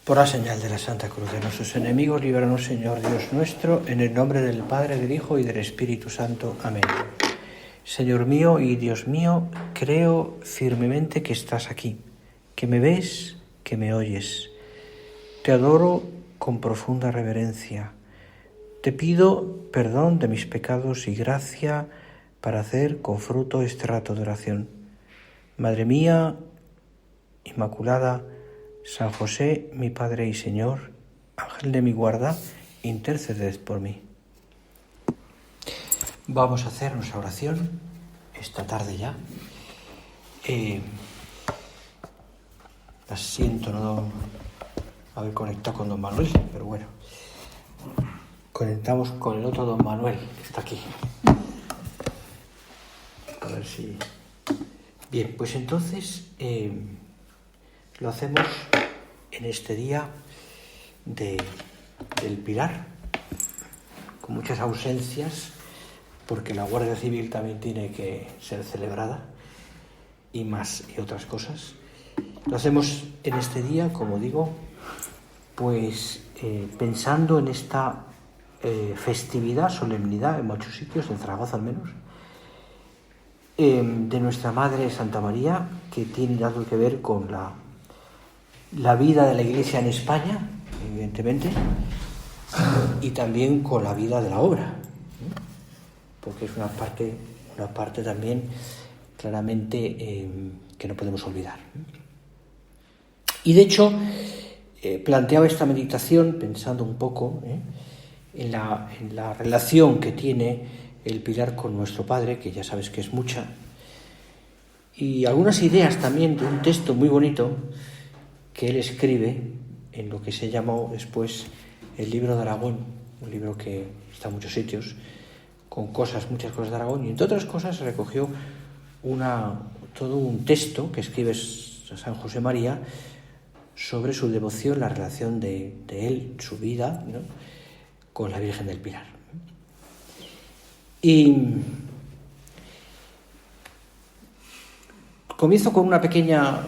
Por la señal de la Santa Cruz de nuestros enemigos, líbranos, Señor Dios nuestro, en el nombre del Padre, del Hijo y del Espíritu Santo. Amén. Señor mío y Dios mío, creo firmemente que estás aquí, que me ves, que me oyes. Te adoro con profunda reverencia. Te pido perdón de mis pecados y gracia para hacer con fruto este rato de oración. Madre mía, Inmaculada, San José, mi Padre y Señor, Ángel de mi guarda, interceded por mí. Vamos a hacer nuestra oración esta tarde ya. La siento no haber conectado con don Manuel, pero bueno, conectamos con el otro don Manuel, que está aquí. A ver si... Bien, pues entonces lo hacemos en este día del Pilar, con muchas ausencias, porque la Guardia Civil también tiene que ser celebrada y otras cosas. Lo hacemos en este día, como digo, pues pensando en esta festividad, solemnidad, en muchos sitios, en Zaragoza al menos, de nuestra Madre Santa María, que tiene algo que ver con la vida de la Iglesia en España, evidentemente, y también con la vida de la obra, porque es una parte también claramente que no podemos olvidar. Y de hecho, planteaba esta meditación pensando un poco en la relación que tiene el Pilar con nuestro Padre, que ya sabes que es mucha, y algunas ideas también de un texto muy bonito que él escribe en lo que se llamó después el Libro de Aragón, un libro que está en muchos sitios, con muchas cosas de Aragón, y entre otras cosas recogió todo un texto que escribe San José María sobre su devoción, la relación de él, su vida, ¿no?, con la Virgen del Pilar. Y comienzo con una pequeña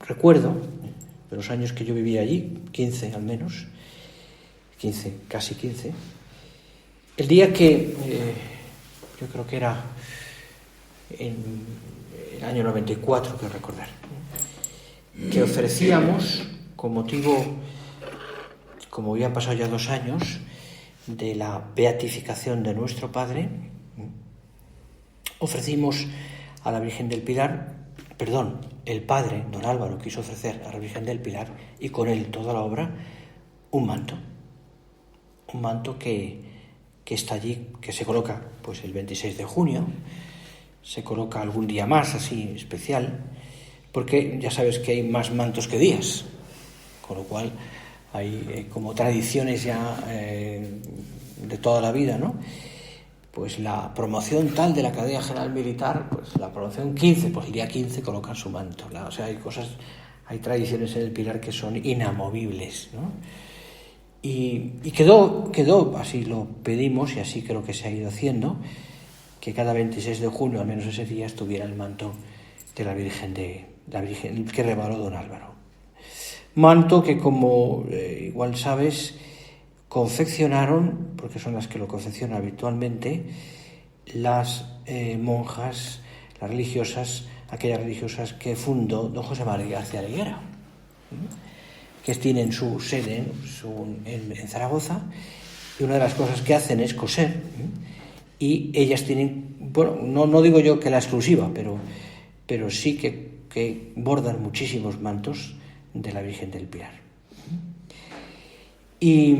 recuerdo de los años que yo vivía allí, 15 al menos, casi 15, el día que, yo creo que era en el año 94, quiero recordar, que ofrecíamos, con motivo, como habían pasado ya 2 años, de la beatificación de nuestro Padre, ofrecimos a la Virgen del Pilar, el Padre, don Álvaro, quiso ofrecer a la Virgen del Pilar, y con él toda la obra, un manto que está allí, que se coloca pues el 26 de junio, se coloca algún día más, así especial, porque ya sabes que hay más mantos que días, con lo cual hay como tradiciones ya de toda la vida, ¿no? Pues la promoción tal de la Academia General Militar, pues la promoción 15, pues el día 15 colocan su manto. O sea, hay tradiciones en el Pilar que son inamovibles, ¿no? Y quedó, así lo pedimos y así creo que se ha ido haciendo, que cada 26 de junio, al menos ese día, estuviera el manto de la Virgen que regaló don Álvaro. Manto que, como igual sabes, confeccionaron, porque son las que lo confeccionan habitualmente, las monjas, aquellas religiosas que fundó don José María García de Higuera, que tienen su sede en Zaragoza, y una de las cosas que hacen es coser, y ellas tienen, bueno, no digo yo que la exclusiva, pero sí que bordan muchísimos mantos de la Virgen del Pilar. Y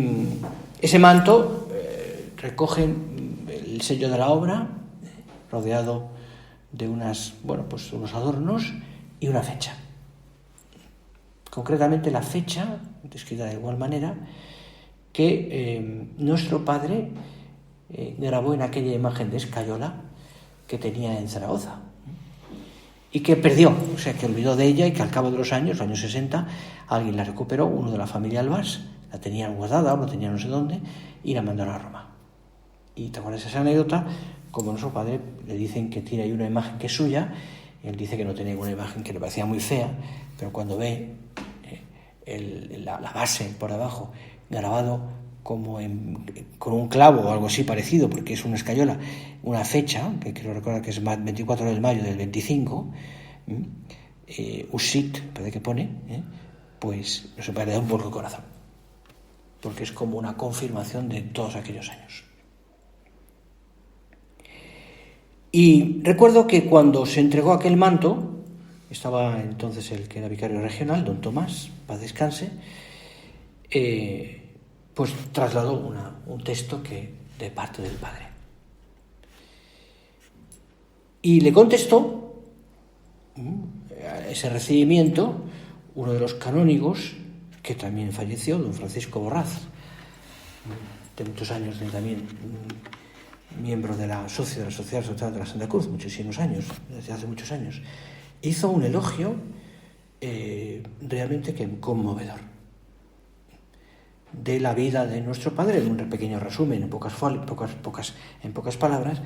ese manto recoge el sello de la obra, rodeado de unos adornos y una fecha. Concretamente la fecha, descrita de igual manera, que nuestro Padre grabó en aquella imagen de escayola que tenía en Zaragoza y que perdió, o sea, que olvidó de ella, y que al cabo de los años 60, alguien la recuperó, uno de la familia Albás, la tenían guardada o la tenían no sé dónde, y la mandaron a Roma. Y te acuerdas esa anécdota, como nuestro Padre le dicen que tiene ahí una imagen que es suya, y él dice que no tenía una imagen que le parecía muy fea, pero cuando ve la base por debajo, grabado como con un clavo o algo así parecido, porque es una escayola, una fecha, que creo recordar que es 24 de mayo del 25, Usit, parece que pone, pues no se puede dar un poco el corazón, porque es como una confirmación de todos aquellos años. Y recuerdo que cuando se entregó aquel manto, estaba entonces el que era vicario regional, don Tomás, paz descanse, pues trasladó un texto de parte del padre. Y le contestó a ese recibimiento uno de los canónigos, que también falleció, don Francisco Borraz, de muchos años también miembro de la Sociedad Social de la Santa Cruz, muchísimos años, desde hace muchos años. Hizo un elogio realmente conmovedor de la vida de nuestro padre, en un pequeño resumen, en pocas palabras,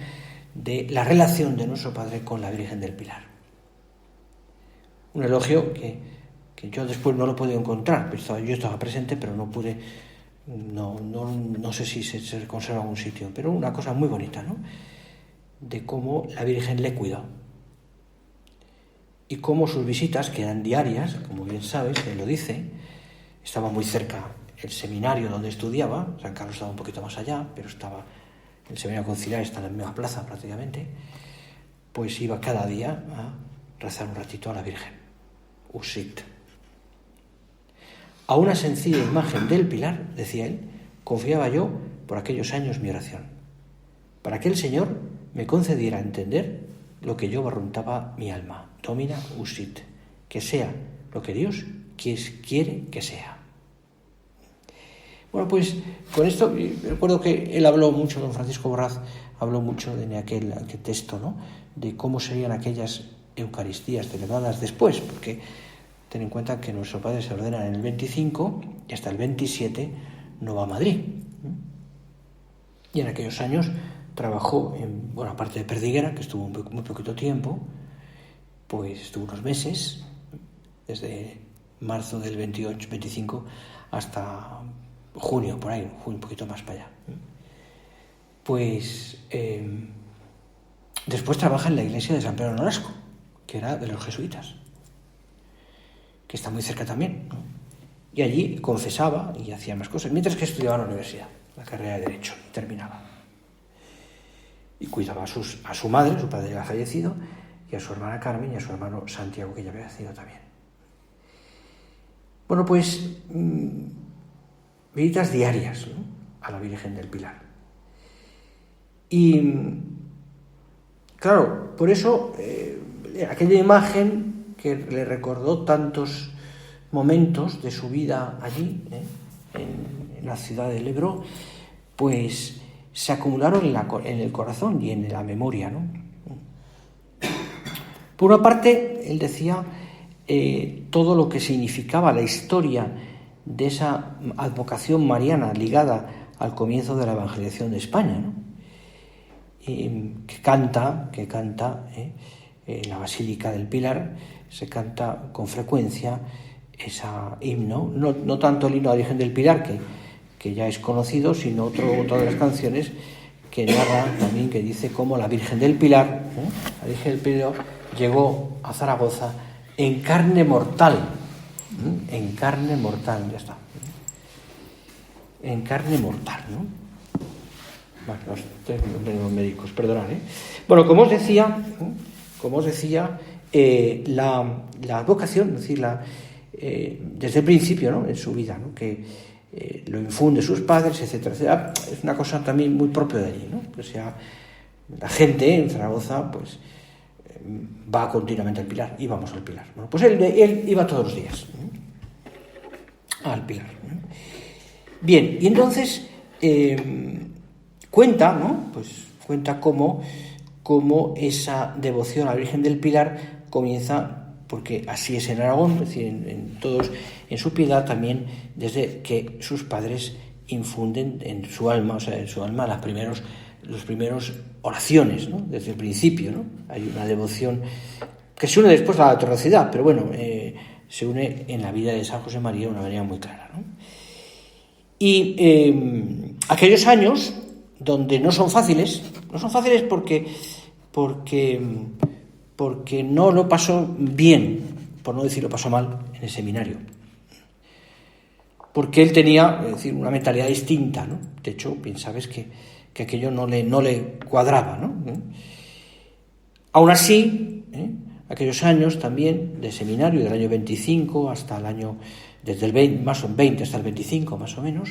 de la relación de nuestro padre con la Virgen del Pilar. Un elogio que yo después no lo he podido encontrar, yo estaba presente, pero no pude, no sé si se conserva en algún sitio, pero una cosa muy bonita, ¿no? De cómo la Virgen le cuidó. Y cómo sus visitas, que eran diarias, como bien sabes, él lo dice, estaba muy cerca el seminario donde estudiaba, San Carlos estaba un poquito más allá, pero el seminario conciliar está en la misma plaza prácticamente, pues iba cada día a rezar un ratito a la Virgen, Usit. A una sencilla imagen del Pilar, decía él, confiaba yo por aquellos años mi oración, para que el Señor me concediera entender lo que yo barruntaba mi alma, Domina Usit, que sea lo que Dios quiere que sea. Bueno, pues con esto, recuerdo que él habló mucho, don Francisco Borraz, habló mucho de aquel texto, ¿no? De cómo serían aquellas Eucaristías celebradas después, porque ten en cuenta que nuestro padre se ordena en el 25 y hasta el 27 no va a Madrid. Y en aquellos años trabajó en buena parte de Perdiguera, que estuvo muy poquito tiempo, pues estuvo unos meses, desde marzo del 25 hasta junio, por ahí, un poquito más para allá. Pues después trabaja en la iglesia de San Pedro Nolasco, que era de los jesuitas, que está muy cerca también, ¿no? Y allí confesaba y hacía más cosas, mientras que estudiaba en la universidad, la carrera de Derecho, y terminaba. Y cuidaba a su madre, su padre ya ha fallecido, y a su hermana Carmen y a su hermano Santiago, que ya había nacido también. Bueno, pues visitas diarias, ¿no?, a la Virgen del Pilar. Y claro, por eso aquella imagen que le recordó tantos momentos de su vida allí, en la ciudad de Lebro, pues se acumularon en el corazón y en la memoria, ¿no? Por una parte, él decía todo lo que significaba la historia de esa advocación mariana ligada al comienzo de la evangelización de España, ¿no? Que canta en la Basílica del Pilar, se canta con frecuencia ese himno, no tanto el himno a la Virgen del Pilar, que ya es conocido, sino otra de las canciones que narra también, que dice cómo la Virgen del Pilar, la Virgen del Pilar llegó a Zaragoza en carne mortal, ya está, en carne mortal, ¿no? Bueno, los médicos, perdonad, Bueno, como os decía, la advocación, es decir, desde el principio, ¿no?, en su vida, ¿no?, que lo infunde sus padres, etcétera, etcétera, es una cosa también muy propia de allí, ¿no? O sea, la gente en Zaragoza, pues, va continuamente al Pilar, íbamos al Pilar. Bueno, pues él iba todos los días al Pilar, ¿no? Bien, y entonces cuenta, ¿no?, pues cuenta cómo esa devoción a la Virgen del Pilar comienza, porque así es en Aragón, es decir, en su piedad también, desde que sus padres infunden en su alma los primeros oraciones, ¿no?, desde el principio, ¿no? Hay una devoción que se une después a la atrocidad, pero bueno, se une en la vida de San José María de una manera muy clara, ¿no? Y aquellos años donde no son fáciles porque no lo pasó bien, por no decir lo pasó mal, en el seminario. Porque él tenía, es decir, una mentalidad distinta, ¿no? De hecho, bien sabes que aquello no le cuadraba, ¿no? Aún así, aquellos años también de seminario, del año 25 hasta el año, desde el 20 hasta el 25 más o menos,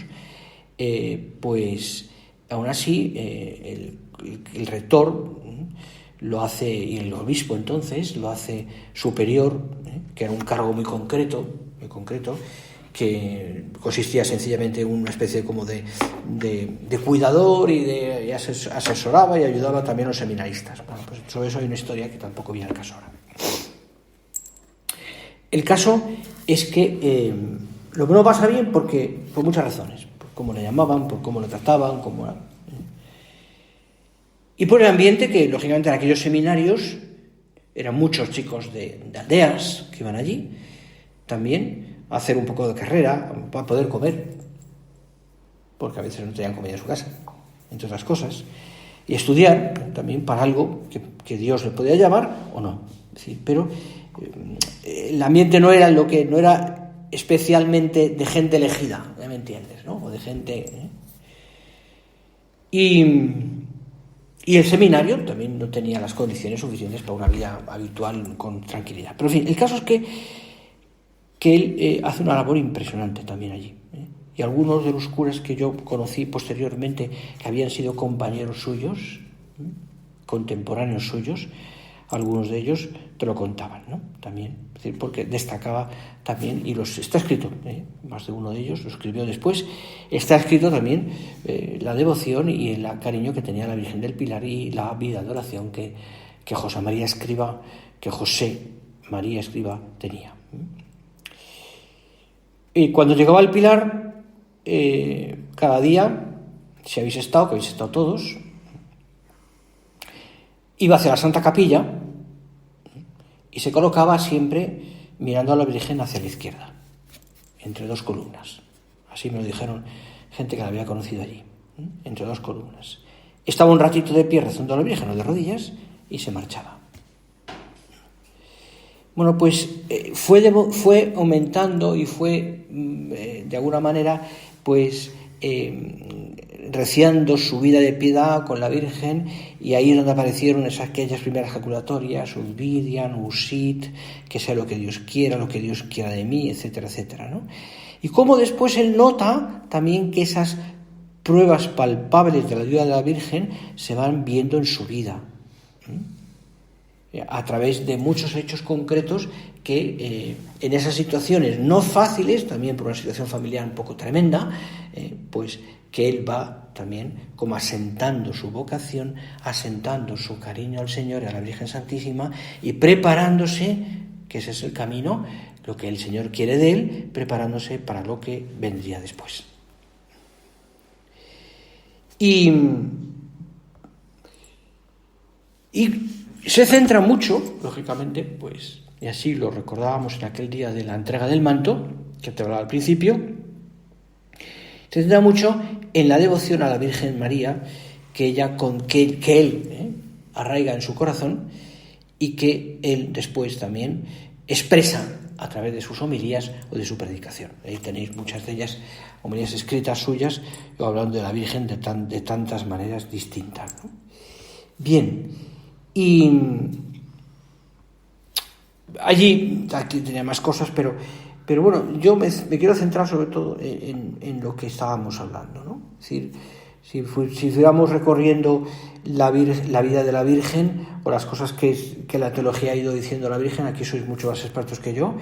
pues aún así el rector lo hace, y el obispo entonces lo hace superior, que era un cargo muy concreto, que consistía sencillamente en una especie como de cuidador y asesoraba y ayudaba también a los seminaristas. Bueno, pues sobre eso hay una historia que tampoco viene al caso ahora. El caso es que lo que no pasa bien por muchas razones, por cómo le llamaban, por cómo lo trataban, y por el ambiente que, lógicamente, en aquellos seminarios eran muchos chicos de aldeas que iban allí también a hacer un poco de carrera, para poder comer, porque a veces no tenían comida en su casa, entre otras cosas, y estudiar también para algo que Dios le podía llamar o no. Es decir, pero el ambiente no era especialmente de gente elegida, ¿ya me entiendes?, ¿no? O de gente... Y el seminario también no tenía las condiciones suficientes para una vida habitual con tranquilidad. Pero en fin, el caso es que él hace una labor impresionante también allí. Y algunos de los curas que yo conocí posteriormente, que habían sido compañeros suyos, contemporáneos suyos, algunos de ellos te lo contaban, ¿no? También, es decir, porque destacaba también, y está escrito, más de uno de ellos lo escribió después, está escrito también la devoción y el cariño que tenía la Virgen del Pilar y la vida de oración que José María Escrivá tenía. Y cuando llegaba al Pilar, cada día, si habéis estado, que habéis estado todos, iba hacia la Santa Capilla y se colocaba siempre mirando a la Virgen hacia la izquierda, entre dos columnas. Así me lo dijeron gente que la había conocido allí, entre dos columnas. Estaba un ratito de pie rezando a la Virgen, o de rodillas, y se marchaba. Bueno, pues fue aumentando y fue, de alguna manera, pues reciando su vida de piedad con la Virgen, y ahí es donde aparecieron aquellas primeras jaculatorias, Udvirian, Usit, que sea lo que Dios quiera de mí, etcétera, etcétera, ¿no? Y cómo después él nota también que esas pruebas palpables de la ayuda de la Virgen se van viendo en su vida, a través de muchos hechos concretos que en esas situaciones no fáciles, también por una situación familiar un poco tremenda, pues que él va también como asentando su vocación, asentando su cariño al Señor y a la Virgen Santísima, y preparándose, que ese es el camino, lo que el Señor quiere de él, preparándose para lo que vendría después. Y se centra mucho, lógicamente, pues, y así lo recordábamos en aquel día de la entrega del manto, que te hablaba al principio, se centra mucho en la devoción a la Virgen María que él arraiga en su corazón, y que él después también expresa a través de sus homilías o de su predicación. Ahí tenéis muchas de ellas, homilías escritas suyas, hablando de la Virgen de tantas maneras distintas, ¿no? Bien, y aquí tenía más cosas, pero bueno, yo me quiero centrar sobre todo en lo que estábamos hablando, ¿no? Es decir, si fuéramos recorriendo la vida de la Virgen, o las cosas que la teología ha ido diciendo a la Virgen, aquí sois mucho más expertos que yo,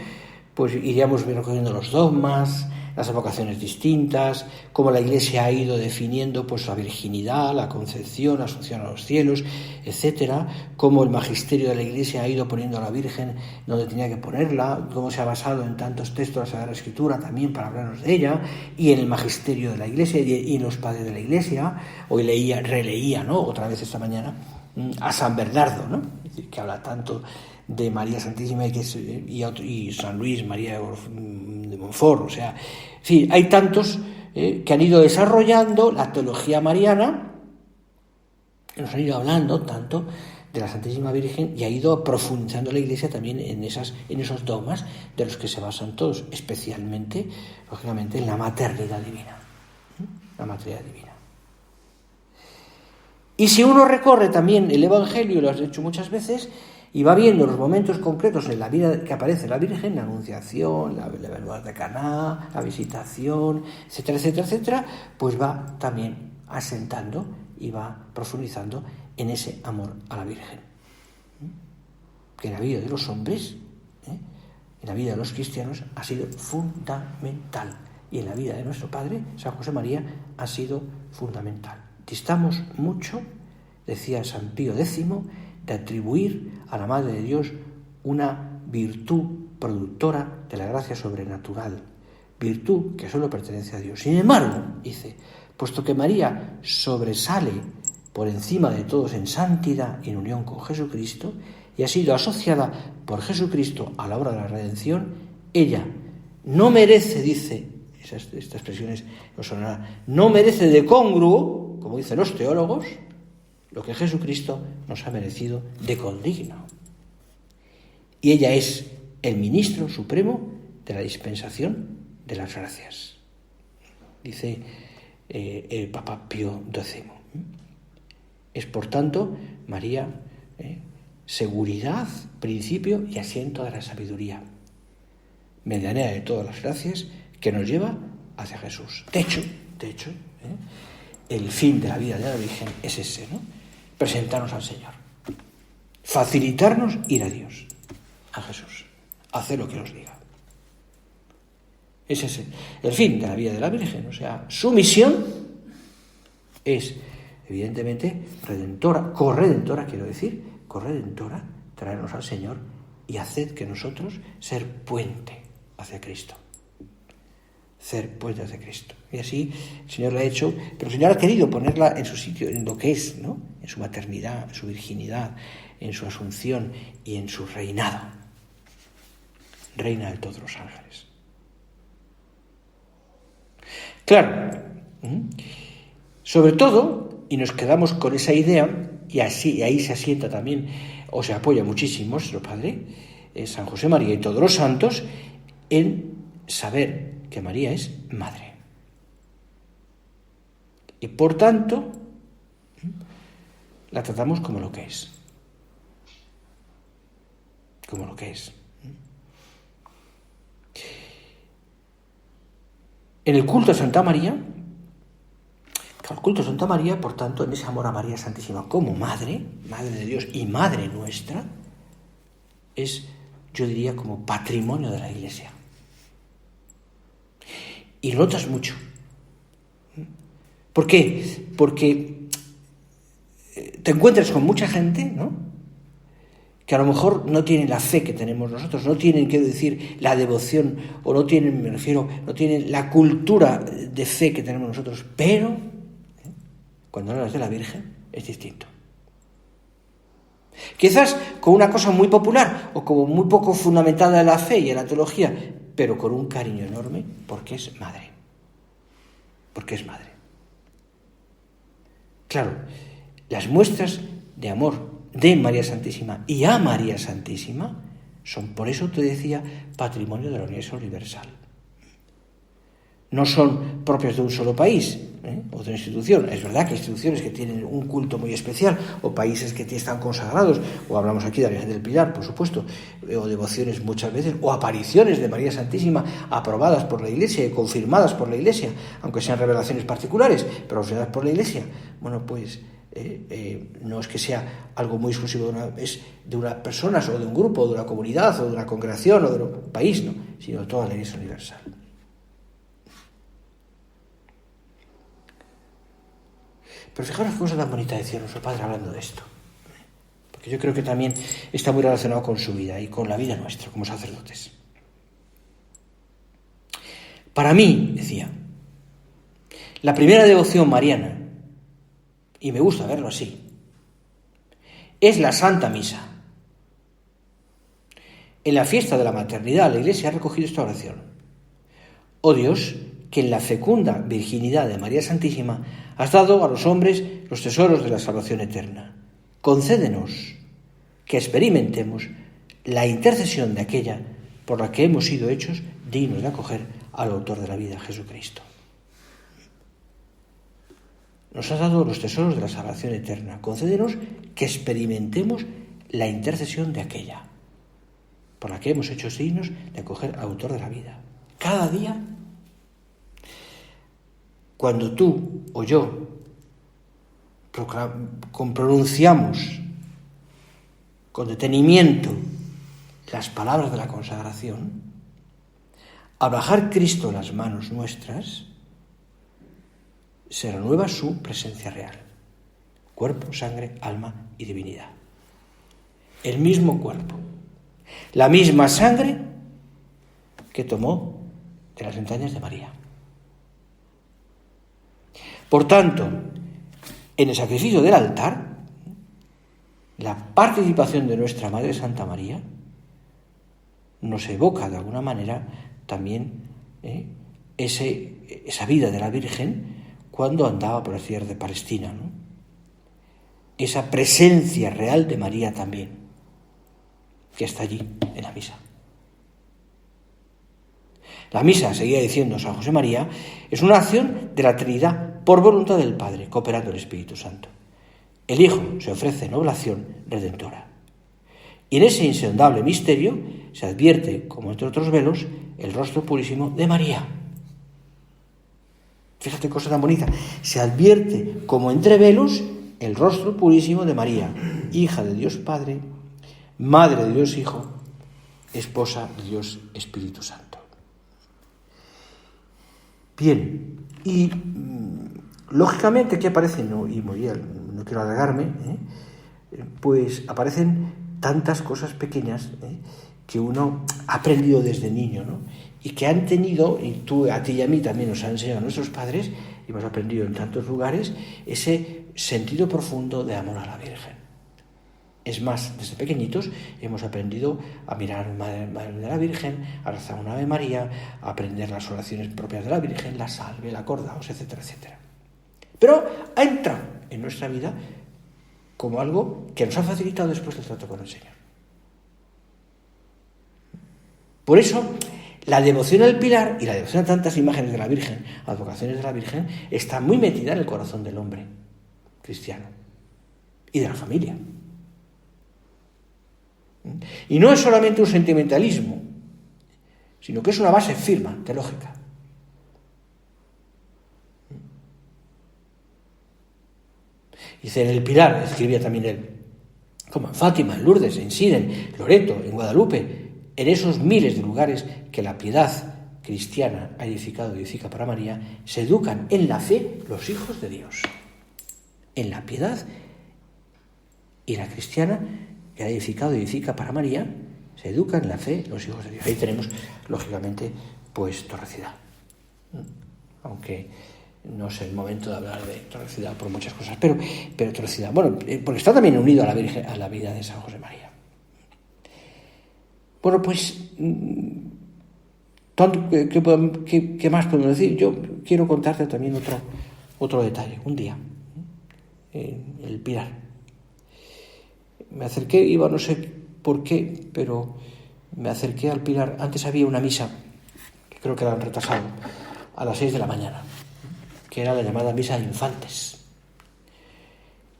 pues iríamos recorriendo los dogmas, las vocaciones distintas, cómo la Iglesia ha ido definiendo pues la virginidad, la concepción, la asunción a los cielos, etcétera, cómo el magisterio de la Iglesia ha ido poniendo a la Virgen donde tenía que ponerla, cómo se ha basado en tantos textos de la Sagrada Escritura también para hablarnos de ella, y en el magisterio de la Iglesia y en los padres de la Iglesia. Hoy releía, ¿no?, otra vez esta mañana, a San Bernardo, ¿no?, es decir, que habla tanto de María Santísima y San Luis María de Montfort. O sea, sí, hay tantos que han ido desarrollando la teología mariana, nos han ido hablando tanto de la Santísima Virgen y ha ido profundizando la Iglesia también en esos dogmas de los que se basan todos, especialmente, lógicamente, en la maternidad divina. La maternidad divina. Y si uno recorre también el Evangelio, lo has hecho muchas veces, y va viendo los momentos concretos en la vida que aparece la Virgen, la Anunciación, la boda de Caná, la visitación, etcétera, etcétera, etcétera, pues va también asentando y va profundizando en ese amor a la Virgen. Que en la vida de los hombres, en la vida de los cristianos, ha sido fundamental. Y en la vida de nuestro Padre, San José María, ha sido fundamental. Distamos mucho, decía San Pío X, de atribuir a la Madre de Dios una virtud productora de la gracia sobrenatural, virtud que solo pertenece a Dios. Sin embargo, dice, puesto que María sobresale por encima de todos en santidad y en unión con Jesucristo, y ha sido asociada por Jesucristo a la obra de la redención, ella no merece, dice, esta expresión os sonará, no merece de congruo, como dicen los teólogos, lo que Jesucristo nos ha merecido de condigno. Y ella es el ministro supremo de la dispensación de las gracias, dice el Papa Pío XII. Es, por tanto, María, seguridad, principio y asiento de la sabiduría, medianera de todas las gracias, que nos lleva hacia Jesús. De hecho, el fin de la vida de la Virgen es ese, ¿no? Presentarnos al Señor, facilitarnos ir a Dios, a Jesús, hacer lo que nos diga. Es ese el fin de la vida de la Virgen. O sea, su misión es, evidentemente, corredentora, traernos al Señor y hacer que nosotros ser puente hacia Cristo. Ser puente hacia Cristo. Y así el Señor lo ha hecho, pero el Señor ha querido ponerla en su sitio, en lo que es, ¿no? En su maternidad, en su virginidad, en su asunción y en su reinado. Reina de todos los ángeles. Claro, sobre todo, y nos quedamos con esa idea, y ahí se asienta también, o se apoya muchísimo nuestro Padre, San José María y todos los santos, en saber que María es madre. Y por tanto, la tratamos como lo que es. Como lo que es. En el culto a Santa María, por tanto, en ese amor a María Santísima como madre, madre de Dios y madre nuestra, es, yo diría, como patrimonio de la Iglesia. Y lo notas mucho. ¿Por qué? Porque te encuentras con mucha gente, ¿no?, que a lo mejor no tienen la fe que tenemos nosotros, no tienen, quiero decir, la devoción, o no tienen, no tienen la cultura de fe que tenemos nosotros, pero cuando hablas de la Virgen es distinto. Quizás con una cosa muy popular o como muy poco fundamentada en la fe y en la teología, pero con un cariño enorme porque es madre. Porque es madre. Claro, las muestras de amor de María Santísima y a María Santísima son, por eso te decía, patrimonio de la Iglesia universal. No son propias de un solo país, o de una institución. Es verdad que hay instituciones que tienen un culto muy especial, o países que están consagrados, o hablamos aquí de la Virgen del Pilar, por supuesto, o devociones muchas veces, o apariciones de María Santísima aprobadas por la Iglesia y confirmadas por la Iglesia, aunque sean revelaciones particulares, pero confirmadas por la Iglesia. Bueno, pues no es que sea algo muy exclusivo es de unas personas, o de un grupo, o de una comunidad, o de una congregación, o de un país, no, sino de toda la Iglesia universal. Pero fijaros qué cosa tan bonita decía nuestro Padre hablando de esto. Porque yo creo que también está muy relacionado con su vida y con la vida nuestra como sacerdotes. Para mí, decía, la primera devoción mariana, y me gusta verlo así, es la Santa Misa. En la fiesta de la maternidad, la Iglesia ha recogido esta oración. Oh Dios, que en la fecunda virginidad de María Santísima has dado a los hombres los tesoros de la salvación eterna. Concédenos que experimentemos la intercesión de aquella por la que hemos sido hechos dignos de acoger al autor de la vida, Jesucristo. Nos has dado los tesoros de la salvación eterna. Concédenos que experimentemos la intercesión de aquella por la que hemos hecho signos de acoger al autor de la vida. Cada día, cuando tú o yo pronunciamos con detenimiento las palabras de la consagración, al bajar Cristo en las manos nuestras, se renueva su presencia real. Cuerpo, sangre, alma y divinidad. El mismo cuerpo. La misma sangre que tomó de las entrañas de María. Por tanto, en el sacrificio del altar, la participación de nuestra Madre Santa María nos evoca de alguna manera también esa vida de la Virgen cuando andaba por las tierras de Palestina, ¿no? Esa presencia real de María también, que está allí en la misa. La misa, seguía diciendo San José María, es una acción de la Trinidad por voluntad del Padre, cooperando el Espíritu Santo. El Hijo se ofrece en oblación redentora. Y en ese insondable misterio se advierte, como entre otros velos, el rostro purísimo de María. Fíjate, cosa tan bonita. Se advierte, como entre velos, el rostro purísimo de María, hija de Dios Padre, madre de Dios Hijo, esposa de Dios Espíritu Santo. Bien, y lógicamente, ¿qué aparece? No quiero alargarme, pues aparecen tantas cosas pequeñas que uno ha aprendido desde niño, ¿no? Y que han tenido, y a ti y a mí también nos han enseñado nuestros padres, y hemos aprendido en tantos lugares, ese sentido profundo de amor a la Virgen. Es más, desde pequeñitos hemos aprendido a mirar Madre de la Virgen, a rezar una Ave María, a aprender las oraciones propias de la Virgen, la salve, la acordaos, etcétera, etcétera. Pero ha entrado en nuestra vida como algo que nos ha facilitado después del trato con el Señor. Por eso, la devoción al Pilar y la devoción a tantas imágenes de la Virgen, advocaciones de la Virgen, está muy metida en el corazón del hombre cristiano y de la familia. Y no es solamente un sentimentalismo, sino que es una base firme, teológica. Dice, en el Pilar, escribía también él, como en Fátima, en Lourdes, en Siren, en Loreto, en Guadalupe, en esos miles de lugares que la piedad cristiana ha edificado y edifica para María, se educan en la fe los hijos de Dios. En la piedad y la cristiana que ha edificado y edifica para María, se educan en la fe los hijos de Dios. Ahí tenemos, lógicamente, pues Torrecidad. Aunque no es el momento de hablar de Torrecidad por muchas cosas, pero Torrecidad, bueno, porque está también unido a la Virgen, a la vida de San José María. Bueno, pues, ¿qué más podemos decir? Yo quiero contarte también otro detalle. Un día, en el Pilar, me acerqué, no sé por qué, pero me acerqué al Pilar. Antes había una misa, que creo que la han retrasado, a las 6 de la mañana, que era la llamada misa de infantes,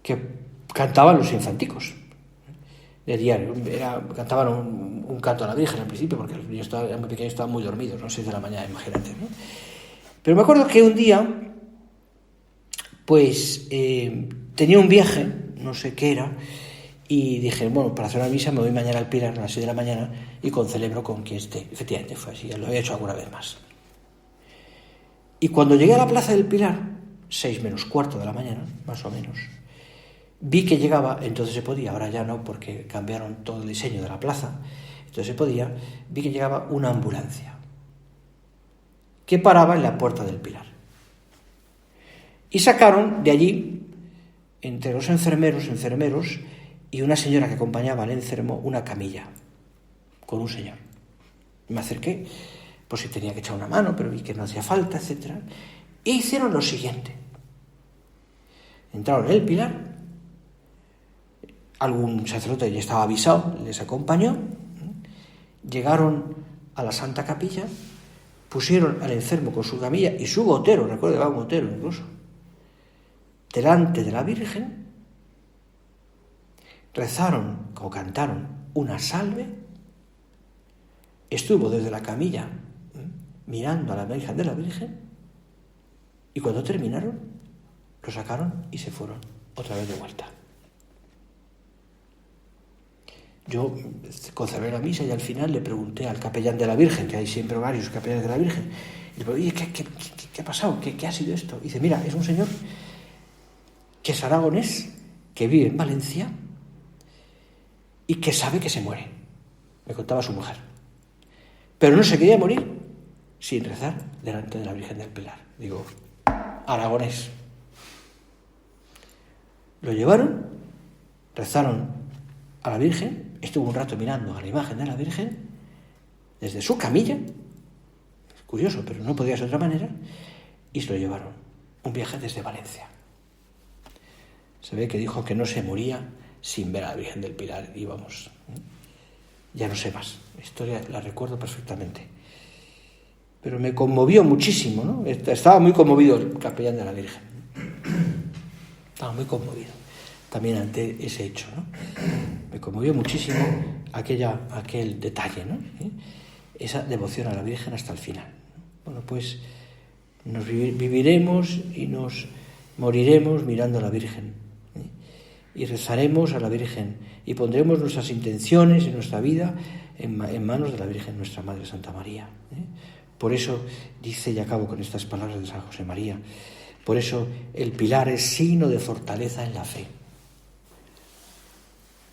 que cantaban los infanticos de diario. Cantaban un canto a la Virgen al principio, porque los niños eran muy pequeños, estaban muy dormidos, ¿no? 6 de la mañana, imagínate, ¿no? Pero me acuerdo que un día, pues, tenía un viaje, no sé qué era, y dije, bueno, para hacer una misa me voy mañana al Pilar a las 6 de la mañana y concelebro con quien esté. Efectivamente fue así, ya lo había hecho alguna vez más. Y cuando llegué a la plaza del Pilar, 6 menos cuarto de la mañana, más o menos, vi que llegaba, entonces se podía, ahora ya no, porque cambiaron todo el diseño de la plaza, entonces se podía, vi que llegaba una ambulancia que paraba en la puerta del Pilar. Y sacaron de allí, entre los enfermeros, y una señora que acompañaba al enfermo, una camilla con un señor. Me acerqué, por si tenía que echar una mano, pero vi que no hacía falta, etc. E hicieron lo siguiente. Entraron en el pilar, algún sacerdote ya estaba avisado, les acompañó, llegaron a la Santa Capilla, pusieron al enfermo con su camilla y su gotero, recuerdo que va un gotero incluso, delante de la Virgen, rezaron o cantaron una salve, estuvo desde la camilla mirando a la imagen de la Virgen y cuando terminaron lo sacaron y se fueron otra vez de vuelta. Yo consagré la misa y al final le pregunté al capellán de la Virgen, que hay siempre varios capellanes de la Virgen, y le pregunté, oye, ¿qué ha pasado? ¿Qué ha sido esto? Y dice, mira, es un señor que es aragonés, que vive en Valencia y que sabe que se muere. Me contaba su mujer. Pero no se quería morir sin rezar delante de la Virgen del Pilar. Digo, aragonés. Lo llevaron, rezaron a la Virgen, estuvo un rato mirando a la imagen de la Virgen desde su camilla, es curioso, pero no podía ser de otra manera, y se lo llevaron. Un viaje desde Valencia. Se ve que dijo que no se moría sin ver a la Virgen del Pilar, y vamos, ya no sé más, la historia la recuerdo perfectamente. Pero me conmovió muchísimo, ¿no? Estaba muy conmovido el capellán de la Virgen. Estaba muy conmovido también ante ese hecho, ¿no? Me conmovió muchísimo aquel detalle, ¿no? Esa devoción a la Virgen hasta el final. Bueno, pues nos viviremos y nos moriremos mirando a la Virgen, y rezaremos a la Virgen y pondremos nuestras intenciones y nuestra vida en manos de la Virgen, nuestra Madre Santa María. Por eso dice, y acabo con estas palabras de San José María, por eso el pilar es signo de fortaleza en la fe,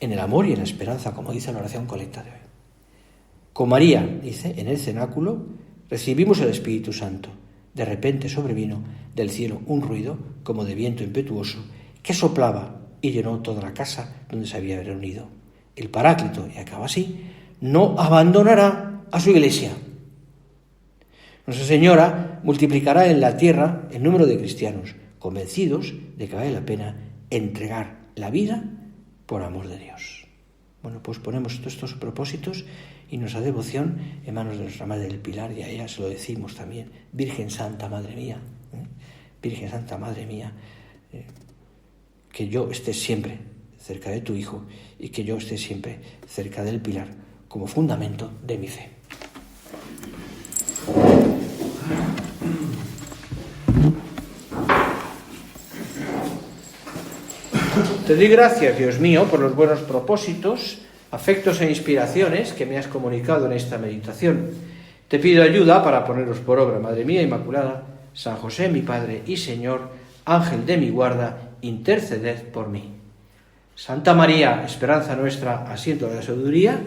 en el amor y en la esperanza, como dice la oración colecta de hoy. Con María, dice, en el cenáculo recibimos el Espíritu Santo. De repente sobrevino del cielo un ruido como de viento impetuoso que soplaba y llenó toda la casa donde se había reunido. El Paráclito, y acaba así, no abandonará a su iglesia. Nuestra Señora multiplicará en la tierra el número de cristianos convencidos de que vale la pena entregar la vida por amor de Dios. Bueno, pues ponemos todos estos propósitos y nuestra devoción en manos de nuestra Madre del Pilar, y a ella se lo decimos también, Virgen Santa, Madre mía, Virgen Santa, Madre mía, que yo esté siempre cerca de tu Hijo y que yo esté siempre cerca del Pilar como fundamento de mi fe. Te doy gracias, Dios mío, por los buenos propósitos, afectos e inspiraciones que me has comunicado en esta meditación. Te pido ayuda para ponerlos por obra, Madre mía Inmaculada, San José, mi Padre y Señor, Ángel de mi guarda, interceded por mí. Santa María, esperanza nuestra, asiento de la sabiduría.